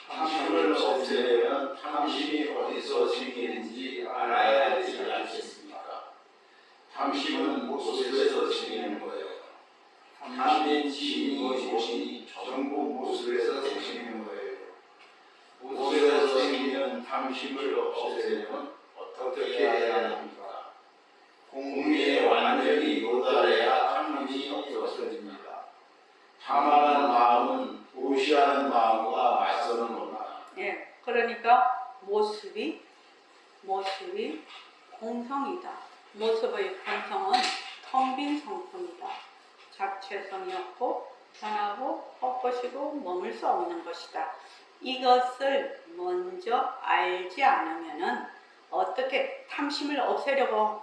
탐심을 없애려면 탐심이 어디서 생기는지 알아야 되지 않겠습니까? 탐심은 모습에서 생기는 거예요. 탐심이 무엇이니 전부 모습에서 생기는 거예요. 모습에서 생기는 탐심을 없애려면 어떻게 해야 합니까? 공리에 완전히 도달해야 탐심이 없어집니다. 탐하는 마음은 무시하는 마음과 맞서는 겁니다. 그러니까 모습이 공성이다. 모습의 공성은 텅 빈 성품이다. 자체성이 없고 변하고 헛것이고 머물 수 없는 것이다. 이것을 먼저 알지 않으면은 어떻게 탐심을 없애려고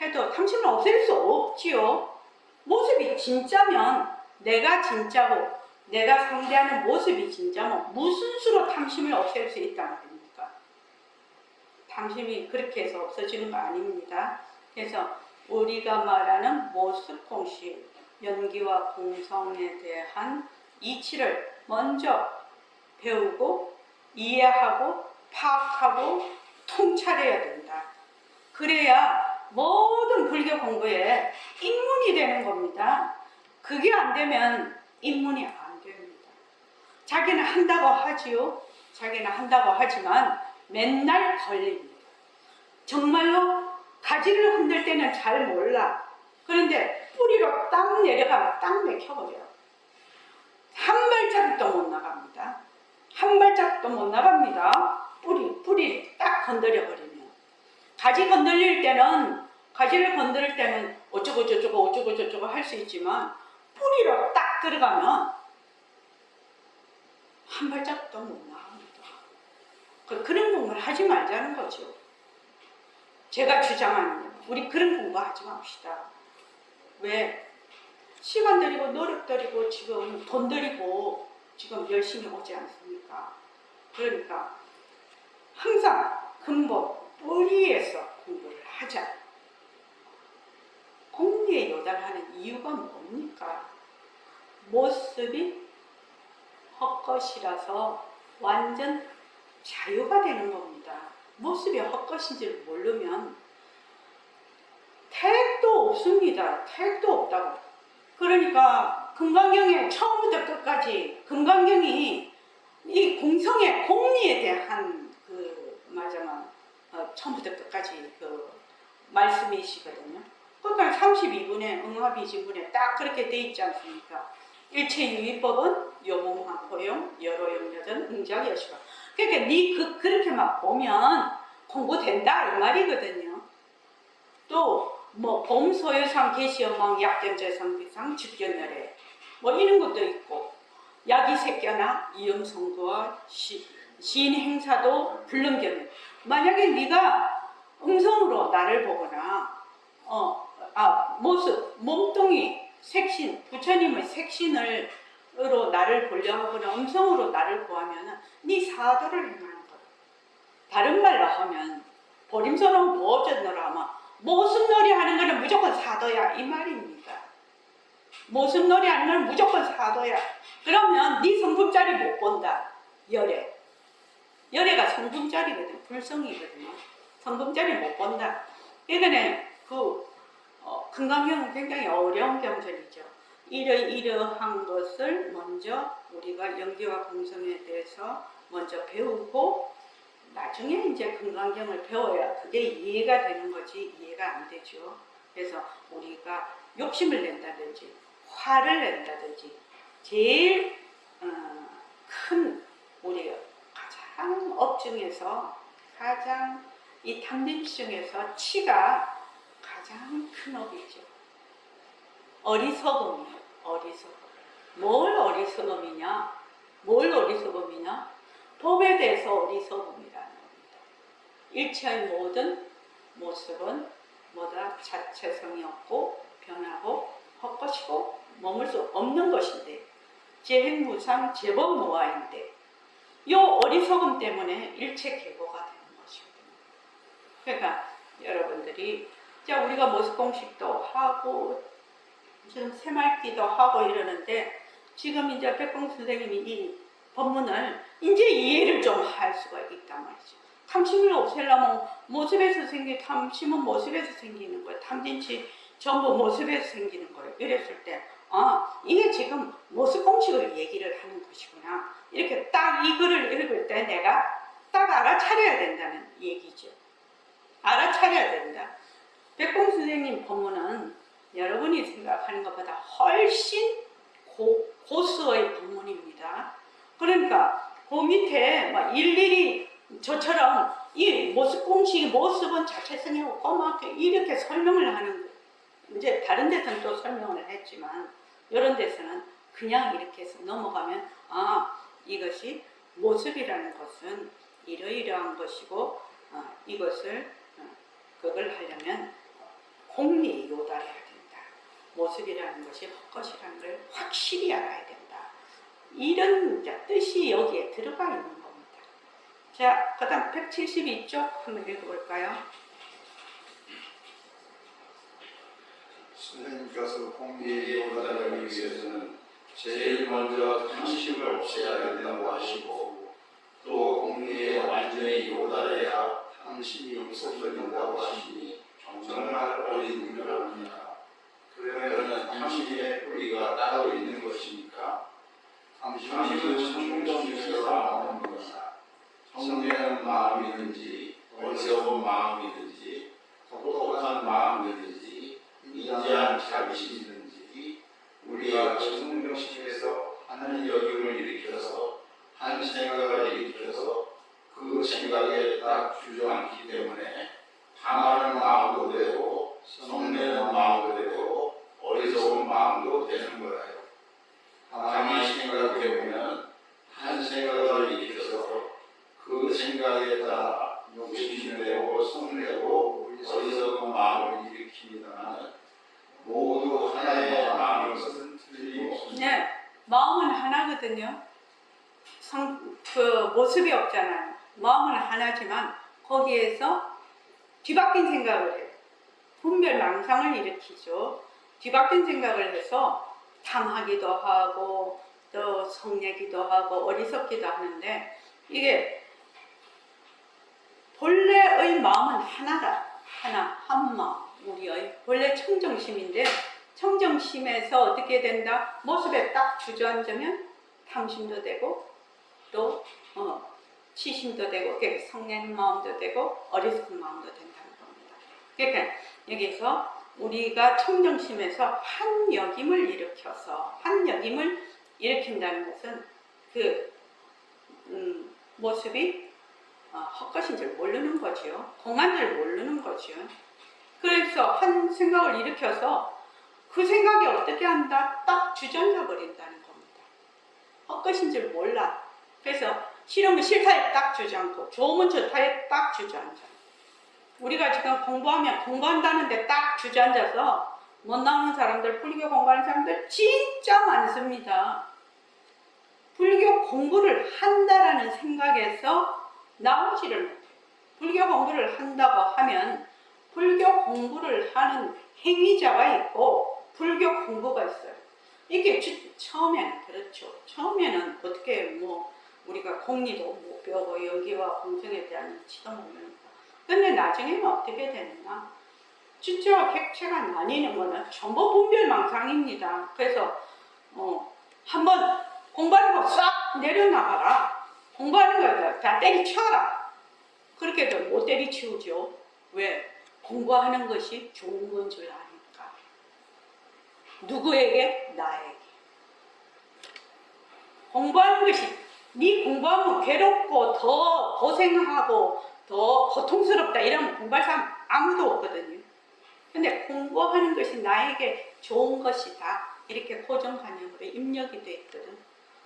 해도 탐심을 없앨 수 없지요. 모습이 진짜면 내가 진짜고 내가 상대하는 모습이 진짜면 무슨 수로 탐심을 없앨 수 있다는 겁니까? 탐심이 그렇게 해서 없어지는 거 아닙니다. 그래서 우리가 말하는 모습 공식, 연기와 공성에 대한 이치를 먼저 배우고 이해하고 파악하고 통찰해야 된다. 그래야 모든 불교 공부에 입문이 되는 겁니다. 그게 안 되면 입문이 안 됩니다. 자기는 한다고 하지요. 자기는 한다고 하지만 맨날 걸립니다. 정말로 가지를 흔들 때는 잘 몰라. 그런데 뿌리로 딱 내려가면 딱 맥혀버려요. 한 발자국도 못 나갑니다. 한 발자국도 못 나갑니다. 뿌리 딱 건드려버리면. 가지를 건드릴 때는 어쩌고 저쩌고 할 수 있지만 뿌리로 딱 들어가면 한 발자국도 못 나갑니다. 그런 공부를 하지 말자는 거죠. 제가 주장하는 우리 그런 공부 하지 맙시다. 왜? 시간 들이고 노력 들이고 지금 돈 들이고 지금 열심히 오지 않습니까? 그러니까 항상 근본 뿌리에서 공부를 하자. 공리에 요달하는 이유가 뭡니까? 모습이 헛것이라서 완전 자유가 되는 겁니다. 모습이 헛것인지를 모르면 택도 없습니다. 택도 없다고. 그러니까 금강경에 처음부터 끝까지 금강경이 이 공성의 공리에 대한 처음부터 끝까지 말씀이시거든요. 그러니까 32분에 응합이진분에 딱 그렇게 돼 있지 않습니까? 일체유의법은 요몽한 호용, 여로용 여전, 응작 여시가. 그러니까 그렇게 막 보면 공부된다 이 말이거든요. 또 봄소유상 계시엄망 약견재상 비상 집견열애 이런 것도 있고 약이새껴나 이음성도와 시인행사도 불능견. 만약에 네가 음성으로 나를 보거나 모습, 몸뚱이, 색신, 부처님의 색신으로 나를 보려 하거나 음성으로 나를 구하면 네 사도를 행하는 거다. 다른 말로 하면 보림서는 보전으로 하면 모습놀이 하는 거는 무조건 사도야 이 말입니다. 모습놀이 하는 건 무조건 사도야. 그러면 네 성품짜리 못 본다. 열애가 성품짜리거든. 불성이거든요. 성품짜리 못 본다. 그러니까 금강경은 굉장히 어려운 경전이죠. 이러한 것을 먼저 우리가 연기와 공성에 대해서 먼저 배우고 나중에 이제 금강경을 배워야 그게 이해가 되는 거지 이해가 안 되죠. 그래서 우리가 욕심을 낸다든지 화를 낸다든지 제일 큰 우리가 가장 업중에서 가장 이 탐림치 중에서 치가 가장 큰 업이죠. 어리석음이에요. 어리석음. 뭘 어리석음이냐? 법에 대해서 어리석음이라는 겁니다. 일체의 모든 모습은 자체성이 없고 변하고 헛것이고 머물 수 없는 것인데 재행무상 재법무화인데 이 어리석음 때문에 일체 계보가 되는 것이거든요. 그러니까 여러분들이 우리가 모습공식도 하고 지금 새말기도 하고 이러는데 지금 이제 백봉 선생님이 이 법문을 이제 이해를 좀 할 수가 있단 말이죠. 탐심을 없애려면 모습에서 탐심은 모습에서 생기는 거예요. 탐진치 전부 모습에서 생기는 거예요. 이랬을 때 이게 지금 모습 공식을 얘기를 하는 것이구나. 이렇게 딱 이 글을 읽을 때 내가 딱 알아차려야 된다는 얘기죠. 알아차려야 된다. 백봉 선생님 법문은 여러분이 생각하는 것보다 훨씬 고수의 법문입니다. 그러니까 그 밑에 일일이 저처럼 이 모습 공식의 모습은 자체성이 없고 이렇게 설명을 하는 거예요. 이제 다른 데서는 또 설명을 했지만 이런 데서는 그냥 이렇게 해서 넘어가면 이것이 모습이라는 것은 이러이러한 것이고 이것을 그걸 하려면 공리에 요달해야 된다. 모습이라는 것이 헛것이라는 걸 확실히 알아야 된다. 이런 뜻이 여기에 들어가 있는 겁니다. 자, 그 다음 172쪽 한번 읽어볼까요? 선생님께서 공리에 요달하기 위해서는 제일 먼저 탐심을 없애야 된다고 하시고 또 공리에 완전히 요달해야 탐심이 없어진다고 하시니 정말 어린 일을 합니다. 그러면 탐심의 뿌리가 따로 있는 것입니까? 탐심은 청정심에서 나오는 것이다. 성내는 마음이든지 어리석은 마음이든지 똑똑한 마음이든지 인자한 자비심이든지 우리가 청정심에서 한 여김을 일으켜서 한 생각을 일으켜서 그 생각에 딱 주저앉기 때문에 탐하는 마음도 되고 성내는 마음도 되고 어리석은 마음도 되는 거예요. 가만히 생각해보면 한 생각을 일으켜서 그 생각에 따라 욕심내고 성내고 어리석은 마음을 일으킵니다만 모두 하나의 마음인 것은 틀림없습니다. 네, 마음은 하나거든요. 그 모습이 없잖아요. 마음은 하나지만 거기에서 뒤바뀐 생각을 해요. 분별망상을 일으키죠. 뒤바뀐 생각을 해서 탐하기도 하고 또 성내기도 하고 어리석기도 하는데 이게 본래의 마음은 하나다. 하나, 한 마음. 우리의 본래 청정심인데 청정심에서 어떻게 된다? 모습에 딱 주저앉으면 탐심도 되고 또 치심도 되고 성내는 마음도 되고 어리석은 마음도 된다는 겁니다. 그러니까 여기서 우리가 청정심에서 한 여김을 일으켜서 한 여김을 일으킨다는 것은 그 모습이 헛것인 줄 모르는 거죠. 공한 줄 모르는 거죠. 그래서 한 생각을 일으켜서 그 생각이 어떻게 한다? 딱 주저앉아 버린다는 겁니다. 헛것인 줄 몰라. 그래서 싫으면 싫다에 딱 주저앉고 좋으면 좋다에 딱 주저앉아. 우리가 지금 공부하면 공부한다는데 딱 주저앉아서 못 나오는 사람들, 불교 공부하는 사람들 진짜 많습니다. 불교 공부를 한다라는 생각에서 나오지를 못해요. 불교 공부를 한다고 하면 불교 공부를 하는 행위자가 있고 불교 공부가 있어요. 이게 처음에는 그렇죠. 처음에는 어떻게 우리가 공리도 못 배우고 여기와 공성에 대한 이치도 모르니까. 근데 나중에는 어떻게 되느냐? 주체와 객체가 나뉘는 거는 전부 분별망상입니다. 그래서 한번 공부하는 거 싹 내려놔봐라. 공부하는 거 다 때리쳐라. 그렇게 해도 못 때리치우죠. 왜? 공부하는 것이 좋은 건 줄 아니까. 누구에게? 나에게. 공부하는 것이 네 공부하면 괴롭고 더 고생하고 더 고통스럽다 이러면 공부할 사람 아무도 없거든요. 근데 공부하는 것이 나에게 좋은 것이다. 이렇게 고정관념으로 입력이 돼 있거든.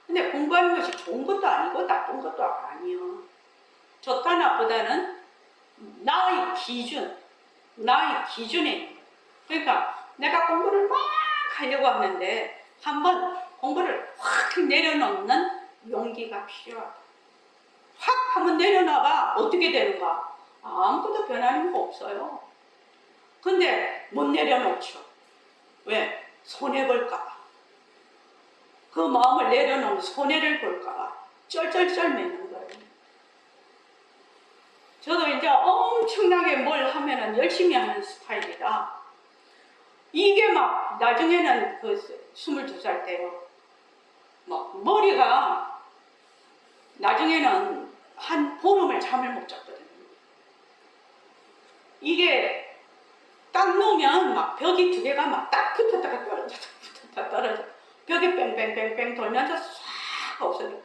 근데 공부하는 것이 좋은 것도 아니고 나쁜 것도 아니요. 좋다 나쁘다는 나의 기준에 있는 거예요. 그러니까 내가 공부를 막 하려고 하는데 한번 공부를 확 내려놓는 용기가 필요하다. 확 한번 내려놔봐. 어떻게 되는가? 아무것도 변하는 거 없어요. 근데 못 내려놓죠. 왜? 손해볼까봐. 그 마음을 내려놓으면 손해를 볼까봐 쩔쩔쩔 매는 거예요. 저도 이제 엄청나게 뭘 하면은 열심히 하는 스타일이라 이게 막 나중에는 그 22살 때요. 막 머리가 나중에는 한 보름을 잠을 못 잤거든요. 이게 딱 놓으면 막 벽이 두 개가 막 딱 붙었다가 붙었다 떨어져. 벽에 뺑뺑뺑뺑 돌면서 싹 없어져.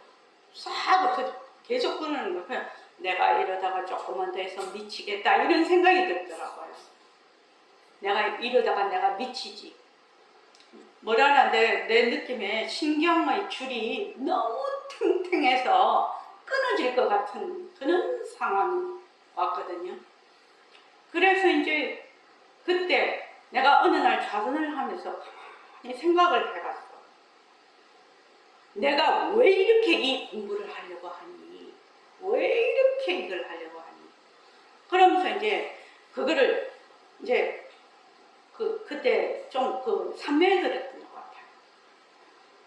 싹 없어져. 계속 그러는 거예요. 그냥 내가 이러다가 조금만 더 해서 미치겠다 이런 생각이 들더라고요. 내가 이러다가 내가 미치지. 뭐라나 내 느낌에 신경의 줄이 너무 탱탱해서 끊어질 것 같은 그런 상황이 왔거든요. 그래서 이제 그때 내가 어느 날 좌선을 하면서 가만히 생각을 해봤어. 내가 왜 이렇게 이 공부를 하려고 하니? 왜 이렇게 이걸 하려고 하니? 그러면서 이제 그거를 이제 그때 좀 산매에 들었던 것 같아요.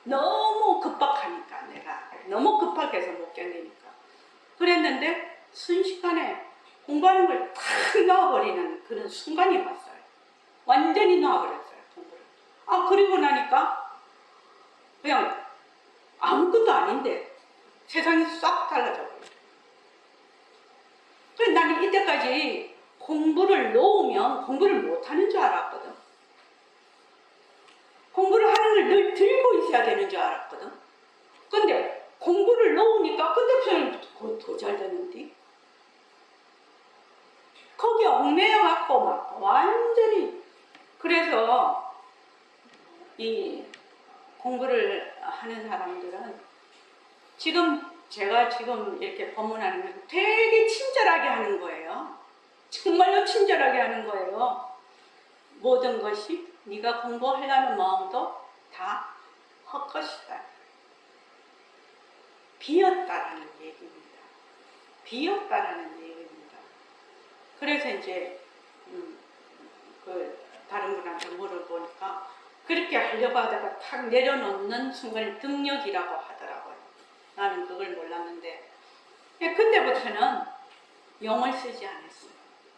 너무 급박하니까 내가 너무 급하게서 못 견디니까 그랬는데 순식간에 공부하는 걸 탁 놔버리는 그런 순간이 왔어요. 완전히 놔버렸어요 공부를. 그리고 나니까 그냥 아무것도 아닌데 세상이 싹 달라져 버려요. 그래서 나는 이때까지 공부를 놓으면 공부를 못하는 줄 알았거든. 공부를 하는 걸 늘 들고 있어야 되는 줄 알았거든. 근데 공부를 놓으니까 그때부터는 더 잘 되는데 거기 얽매여갖고 막 완전히. 그래서 이 공부를 하는 사람들은 제가 지금 이렇게 법문하는 건 되게 친절하게 하는 거예요. 정말로 친절하게 하는 거예요. 모든 것이 네가 공부하려는 마음도 다 헛것이다. 비었다라는 얘기입니다. 비었다라는 얘기입니다. 그래서 이제 다른 분한테 물어보니까 그렇게 하려고 하다가 탁 내려놓는 순간을 등력이라고 하더라고요. 나는 그걸 몰랐는데 그때부터는 용을 쓰지 않았어요.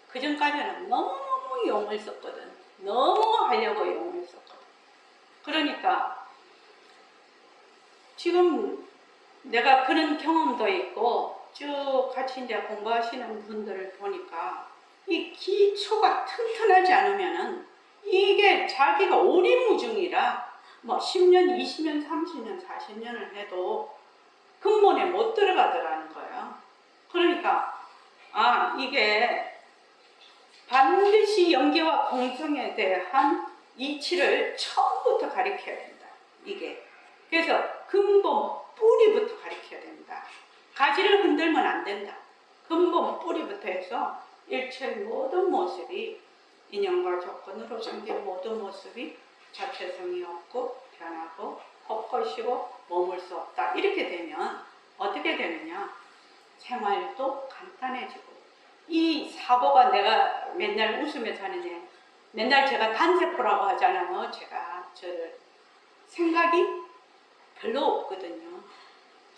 그 전까지는 너무 용을 썼거든. 너무 하려고 용을 썼거든. 그러니까 지금 내가 그런 경험도 있고 쭉 같이 이제 공부하시는 분들을 보니까 이 기초가 튼튼하지 않으면은 이게 자기가 오리무중이라 뭐 10년, 20년, 30년, 40년을 해도 근본에 못 들어가더라는 거예요. 그러니까 이게 반드시 연계와 공성에 대한 이치를 처음부터 가르쳐야 된다. 이게 그래서 근본 뿌리부터 가르쳐야 된다. 가지를 흔들면 안 된다. 근본 뿌리부터 해서 일체의 모든 모습이 인연과 조건으로 생긴 모든 모습이 자체성이 없고 변하고 헛것이고 머물 수 없다. 이렇게 되면 어떻게 되느냐? 생활도 간단해지고 이 사고가 내가 맨날 웃으면서 하는 맨날 제가 단세포라고 하잖아요. 제가 저를 생각이 별로 없거든요.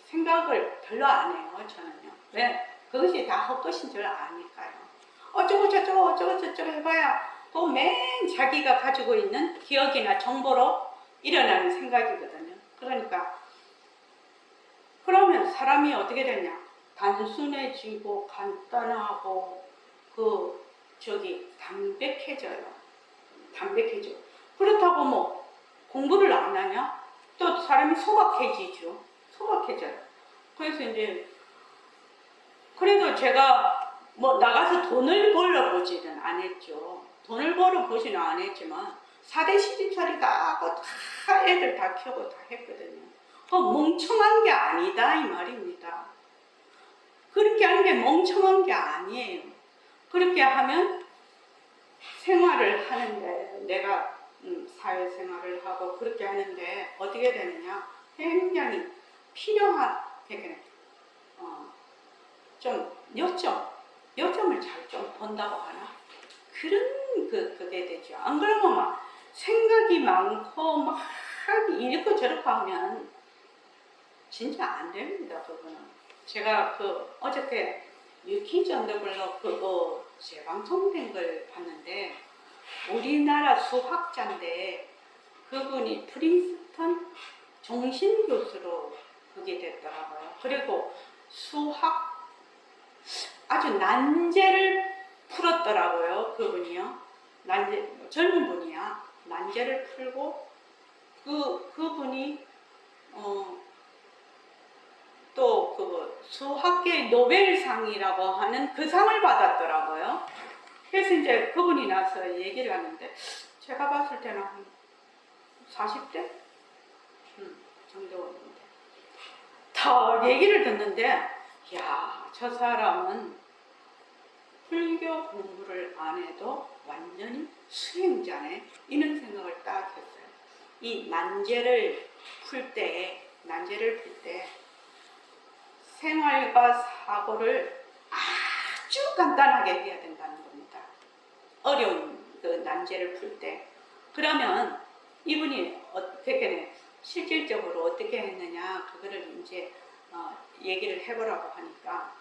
생각을 별로 안 해요. 저는요. 왜? 그것이 다 헛것인 줄 아니까요. 어쩌고 저쩌고 해봐야 또 맨 자기가 가지고 있는 기억이나 정보로 일어나는 생각이거든요. 그러니까 그러면 사람이 어떻게 되냐? 단순해지고 간단하고 담백해져요. 담백해져. 그렇다고 뭐 공부를 안 하냐? 또 사람이 소박해지죠. 소박해져요. 그래서 이제 그래도 제가 뭐 나가서 돈을 벌어보지는 않았죠. 돈을 벌어보지는 않았지만 4대 시집살이 다 하고 다 애들 다 키우고 다 했거든요. 멍청한 게 아니다 이 말입니다. 그렇게 하는 게 멍청한 게 아니에요. 그렇게 하면 생활을 하는데 내가 사회생활을 하고 그렇게 하는데 어떻게 되느냐? 굉장히 필요한 좀 요점을 잘 좀 본다고 하나? 그런 그게 되죠. 안 그러면 막 생각이 많고 막 이렇고 저렇고 하면 진짜 안 됩니다. 그거는. 제가 어저께 유키즈 언더블럭 그거 재방송된 걸 봤는데 우리나라 수학자인데 그분이 프린스턴 종신교수로 그게 됐더라고요. 그리고 수학 아주 난제를 풀었더라고요. 그분이요. 젊은 분이야. 난제를 풀고 그분이 또 수학계 노벨상이라고 하는 그 상을 받았더라고요. 그래서 이제 그분이 나서 얘기를 하는데 제가 봤을 때는 한 40대 정도였는데 다 탁 얘기를 듣는데, 야, 저 사람은 불교 공부를 안 해도 완전히 수행자네, 이런 생각을 딱 했어요. 이 난제를 풀 때 생활과 사고를 아주 간단하게 해야 된다는 겁니다. 어려운 그 난제를 풀 때. 그러면 이분이 어떻게 실질적으로 어떻게 했느냐, 그거를 이제 얘기를 해보라고 하니까,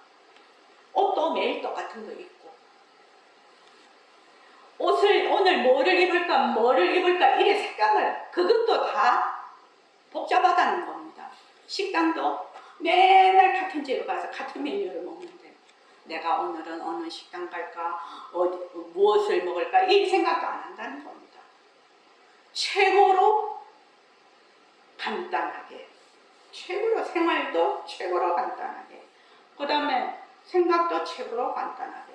옷도 매일 똑같은 거 입고, 옷을 오늘 뭐를 입을까 이래 생각을, 그것도 다 복잡하다는 겁니다. 식당도 맨날 같은 집에 가서 같은 메뉴를 먹는데, 내가 오늘은 어느 식당 갈까, 무엇을 먹을까, 이 생각도 안 한다는 겁니다. 최고로 간단하게, 생활도 최고로 간단하게, 그 다음에 생각도 최고로 간단하게.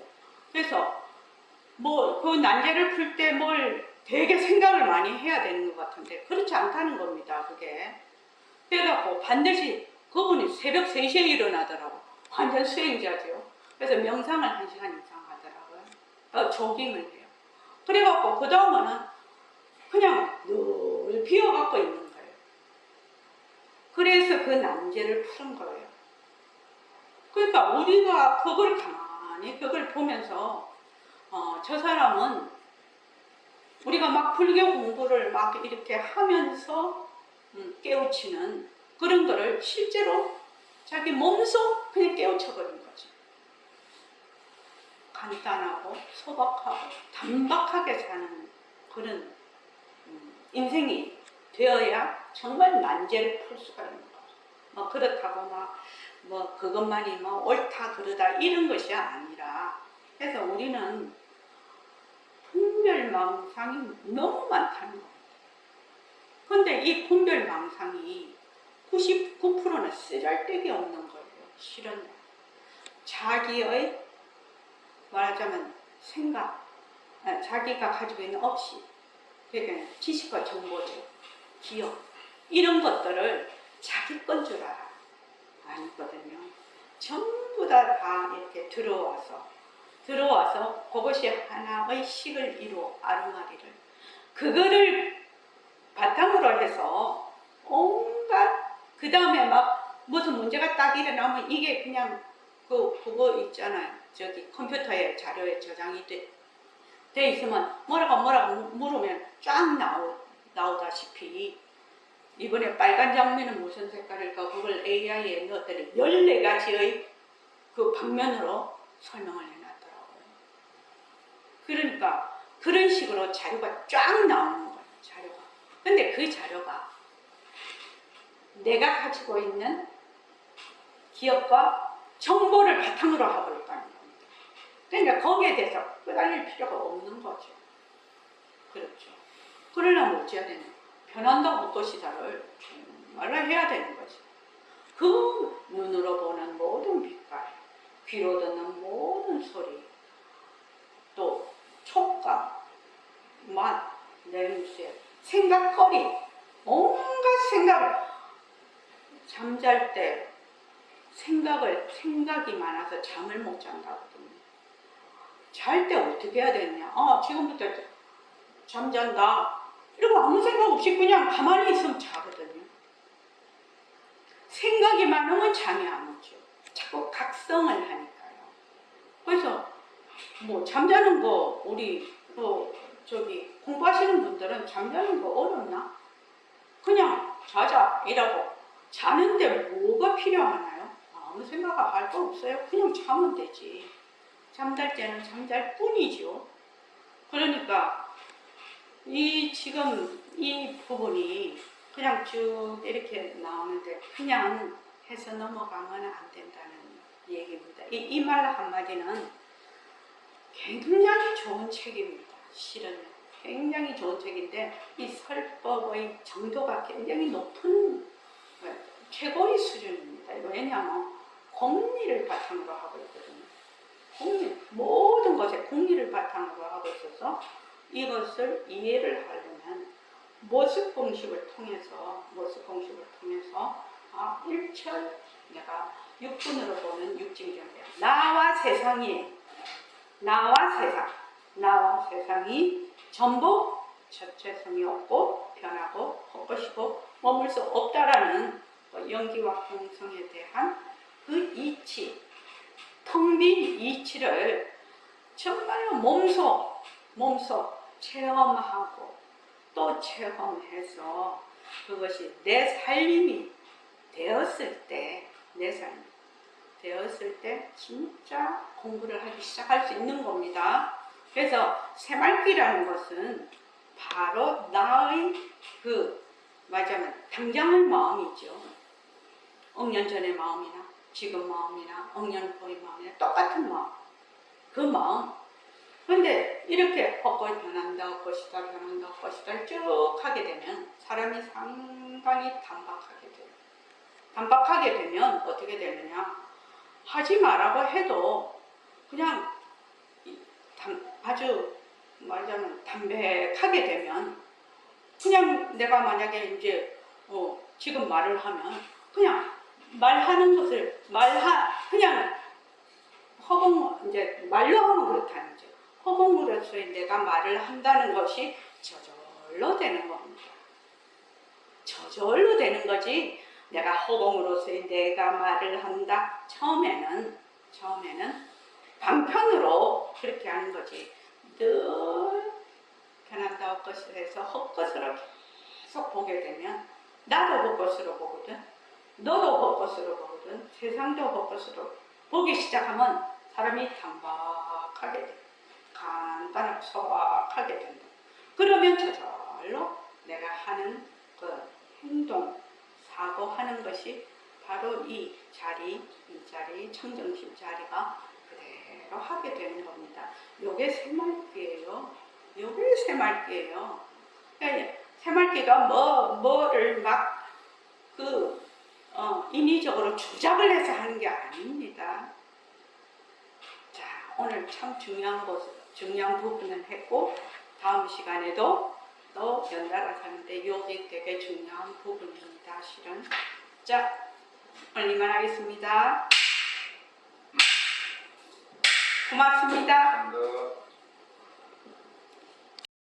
그래서 그 난제를 풀 때 되게 생각을 많이 해야 되는 것 같은데, 그렇지 않다는 겁니다, 그게. 그래갖고 반드시 그분이 새벽 3시에 일어나더라고. 완전 수행자죠. 그래서 명상을 1시간 이상 하더라고요. 조깅을 해요. 그래갖고 그 다음에는 그냥 늘 비워갖고 있는 거예요. 그래서 그 난제를 푸는 거예요. 그러니까 우리가 그걸 보면서 저 사람은 우리가 막 불교 공부를 막 이렇게 하면서 깨우치는 그런 거를 실제로 자기 몸소 그냥 깨우쳐버린 거지. 간단하고 소박하고 단박하게 사는 그런 인생이 되어야 정말 난제를 풀 수가 있는 거죠. 그렇다고 그것만이 옳다 그르다 이런 것이 아니라, 그래서 우리는 분별망상이 너무 많다는 겁니다. 근데 이 분별망상이 99%는 쓰잘데기 없는 거예요. 실은 자기의 말하자면 생각, 자기가 가지고 있는 업시, 그러니까 지식과 정보들, 기억, 이런 것들을 자기 건 줄 알아. 아니거든요. 전부 다 이렇게 들어와서 그것이 하나의 식을 이루어 아르마리를, 그거를 바탕으로 해서 온갖, 그 다음에 무슨 문제가 딱 일어나면 이게 그냥 그거 있잖아요. 저기 컴퓨터에 자료에 저장이 돼 있으면 뭐라고 물으면 쫙 나오다시피, 이번에 빨간 장미는 무슨 색깔일까, 그걸 AI에 넣었더니 14가지의 그 방면으로 설명을 해놨더라고요. 그러니까 그런 식으로 자료가 쫙 나오는 거예요. 자료가. 근데 그 자료가 내가 가지고 있는 기억과 정보를 바탕으로 하고 있다는 겁니다. 그러니까 거기에 대해서 끄달릴 필요가 없는 거죠. 그렇죠. 그러려면 어찌해야 되냐, 변한다 못 것이다를 말을 해야 되는 거지. 그 눈으로 보는 모든 빛깔, 귀로 듣는 모든 소리, 또 촉감, 맛, 냄새, 생각거리, 온갖 생각을, 잠잘 때 생각이 많아서 잠을 못 잔다거든요. 잘 때 어떻게 해야 되냐, 지금부터 잠잔다 이러고 아무 생각 없이 그냥 가만히 있으면 자거든요. 생각이 많으면 잠이 안 오죠. 자꾸 각성을 하니까요. 그래서 잠자는 거, 우리 공부하시는 분들은 잠자는 거 어렵나? 그냥 자자 이라고 자는데 뭐가 필요하나요? 아무 생각할 거 없어요. 그냥 자면 되지. 잠잘 때는 잠잘 뿐이죠. 그러니까 지금 이 부분이 그냥 쭉 이렇게 나오는데 그냥 해서 넘어가면 안 된다는 얘기입니다. 이 말 한마디는 굉장히 좋은 책입니다. 실은 굉장히 좋은 책인데 이 설법의 정도가 굉장히 높은 최고의 수준입니다. 왜냐하면 공리를 바탕으로 하고 있거든요. 모든 것에 공리를 바탕으로 하고 있어서 이것을 이해를 하려면 모습 공식을 통해서 일철 내가 육분으로 보면 육진경이야. 나와 세상이 전부 자체성이 없고 변하고 헛것이고 머물 수 없다라는 연기와 공성에 대한 그 이치, 텅 빈 이치를 정말로 몸소 체험하고 또 체험해서 그것이 내 삶이 되었을 때, 진짜 공부를 하기 시작할 수 있는 겁니다. 그래서 새말기라는 것은 바로 나의 말하자면 당장의 마음이죠. 억년 전의 마음이나 지금 마음이나 억년 후의 마음이나 똑같은 마음. 그 마음. 근데 이렇게 헛것이 변한다, 헛것이다, 변한다, 헛것이다 쭉 하게 되면 사람이 상당히 단박하게 돼요. 단박하게 되면 어떻게 되느냐? 하지 말라고 해도 그냥 아주 말하자면 담백하게 되면 그냥 내가 만약에 이제 지금 말을 하면 그냥 말하는 것을 그냥 이제 말로 하면 그렇다는 거죠. 허공으로서의 내가 말을 한다는 것이 저절로 되는 겁니다. 저절로 되는 거지. 내가 허공으로서의 내가 말을 한다. 처음에는 방편으로 그렇게 하는 거지. 늘 변한다 헛것을 해서 헛것으로 계속 보게 되면 나도 헛것으로 보거든, 너도 헛것으로 보거든, 세상도 헛것으로 보기 시작하면 사람이 단박하게 돼. 간단하고 소박하게 된다. 그러면 저절로 내가 하는 그 행동, 사고하는 것이 바로 이 자리, 청정심 자리가 그대로 하게 되는 겁니다. 요게 새말기예요. 그러니까 새말기가 뭐를 막 인위적으로 조작을 해서 하는 게 아닙니다. 자, 오늘 참 중요한 부분을 했고 다음 시간에도 또 연달아서 하는데 여기 되게 중요한 부분입니다. 실은. 자, 오늘 이만 하겠습니다. 고맙습니다. 감사합니다.